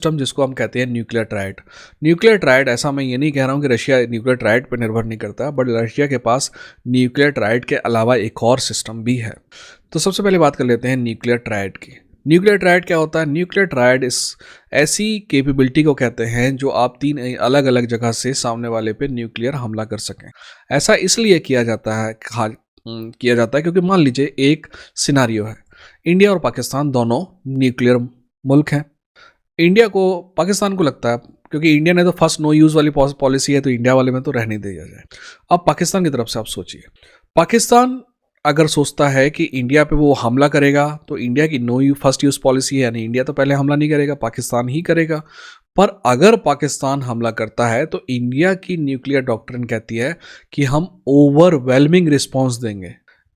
System जिसको हम कहते हैं न्यूक्लियर ट्रायड। न्यूक्लियर ट्रायड, ऐसा मैं ये नहीं कह रहा हूँ कि रशिया न्यूक्लियर ट्रायड पर निर्भर नहीं करता, बट रशिया के पास न्यूक्लियर ट्रायड के अलावा एक और सिस्टम भी है। तो सबसे पहले बात कर लेते हैं न्यूक्लियर ट्रायड की। न्यूक्लियर ट्रायड क्या होता है? न्यूक्लियर ट्रायड इस ऐसी कैपेबिलिटी को कहते हैं जो आप 3 अलग अलग जगह से सामने वाले पे न्यूक्लियर हमला कर सकें। ऐसा इसलिए किया जाता है क्योंकि मान लीजिए एक सिनारियो है, इंडिया और पाकिस्तान दोनों न्यूक्लियर मुल्क हैं। इंडिया को, पाकिस्तान को लगता है, क्योंकि इंडिया ने तो फर्स्ट नो यूज़ वाली पॉलिसी है, तो इंडिया वाले में तो रहने दिया जाए। अब पाकिस्तान की तरफ से आप सोचिए, पाकिस्तान अगर सोचता है कि इंडिया पे वो हमला करेगा, तो इंडिया की फर्स्ट यूज़ पॉलिसी है, यानी इंडिया तो पहले हमला नहीं करेगा, पाकिस्तान ही करेगा। पर अगर पाकिस्तान हमला करता है तो इंडिया की न्यूक्लियर डॉक्ट्रिन कहती है कि हम ओवरवेलमिंग रिस्पॉन्स देंगे।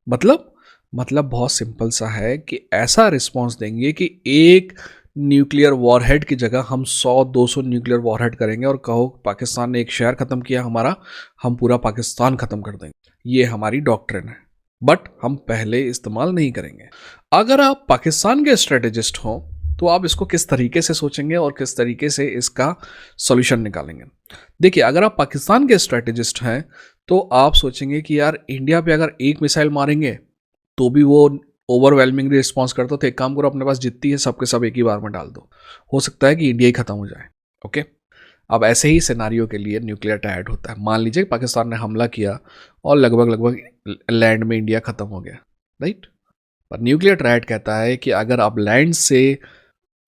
मतलब बहुत सिंपल सा है कि ऐसा रिस्पॉन्स देंगे कि एक न्यूक्लियर वॉरहेड की जगह हम 100-200 न्यूक्लियर वॉरहेड करेंगे, और कहो पाकिस्तान ने एक शहर ख़त्म किया हमारा, हम पूरा पाकिस्तान ख़त्म कर देंगे। ये हमारी डॉक्ट्रिन है, बट हम पहले इस्तेमाल नहीं करेंगे। अगर आप पाकिस्तान के स्ट्रेटेजिस्ट हों तो आप इसको किस तरीके से सोचेंगे और किस तरीके से इसका सॉल्यूशन निकालेंगे? देखिए, अगर आप पाकिस्तान के स्ट्रेटेजिस्ट हैं तो आप सोचेंगे कि यार इंडिया पे अगर एक मिसाइल मारेंगे तो भी वो ओवरवेलमिंग रिस्पॉन्स करता, तो एक काम करो, अपने पास जितनी है सबके सब एक ही बार में डाल दो, हो सकता है कि इंडिया ही खत्म हो जाए। ओके, अब ऐसे ही सिनारियो के लिए न्यूक्लियर ट्रायड होता है। मान लीजिए पाकिस्तान ने हमला किया और लगभग लैंड में इंडिया खत्म हो गया, राइट? पर न्यूक्लियर ट्रायड कहता है कि अगर आप लैंड से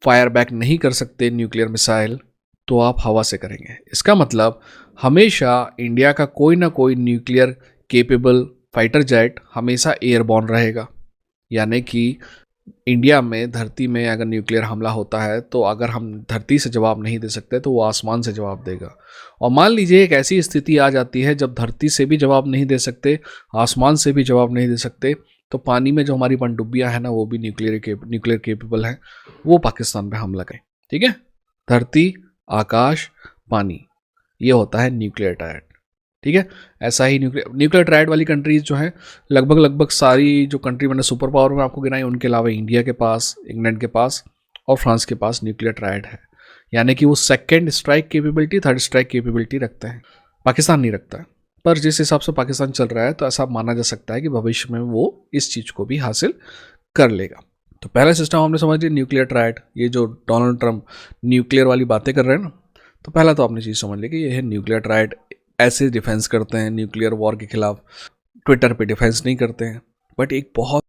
फायर बैक नहीं कर सकते न्यूक्लियर मिसाइल, तो आप हवा से करेंगे। इसका मतलब हमेशा इंडिया का कोई ना कोई न्यूक्लियर केपेबल फाइटर जेट हमेशा एयरबॉर्न रहेगा, यानी कि इंडिया में धरती में अगर न्यूक्लियर हमला होता है तो अगर हम धरती से जवाब नहीं दे सकते तो वो आसमान से जवाब देगा। और मान लीजिए एक ऐसी स्थिति आ जाती है जब धरती से भी जवाब नहीं दे सकते, आसमान से भी जवाब नहीं दे सकते, तो पानी में जो हमारी पनडुब्बियाँ हैं ना, वो भी न्यूक्लियर केपेबल हैं, वो पाकिस्तान पे हमला करें। ठीक है, धरती, आकाश, पानी, ये होता है न्यूक्लियर ट्रायड। ठीक है, ऐसा ही न्यूक्लियर ट्रायड वाली कंट्रीज जो हैं, लगभग सारी जो कंट्री मैंने सुपर पावर में आपको गिनाई, उनके अलावा इंडिया के पास, इंग्लैंड के पास और फ्रांस के पास न्यूक्लियर ट्रायड है, यानी कि वो second strike capability, third strike capability रखते हैं। पाकिस्तान नहीं रखता है, पर जिस हिसाब से पाकिस्तान चल रहा है तो ऐसा माना जा सकता है कि भविष्य में वो इस चीज़ को भी हासिल कर लेगा। तो पहला सिस्टम हमने समझ लिया, न्यूक्लियर ट्रायड। ये जो डोनाल्ड ट्रंप न्यूक्लियर वाली बातें कर रहे हैं ना, तो पहला तो आपने चीज़ समझ ली कि ये है न्यूक्लियर ट्रायड। ऐसे डिफेंस करते हैं न्यूक्लियर वॉर के खिलाफ, ट्विटर पे डिफेंस नहीं करते हैं, बट एक बहुत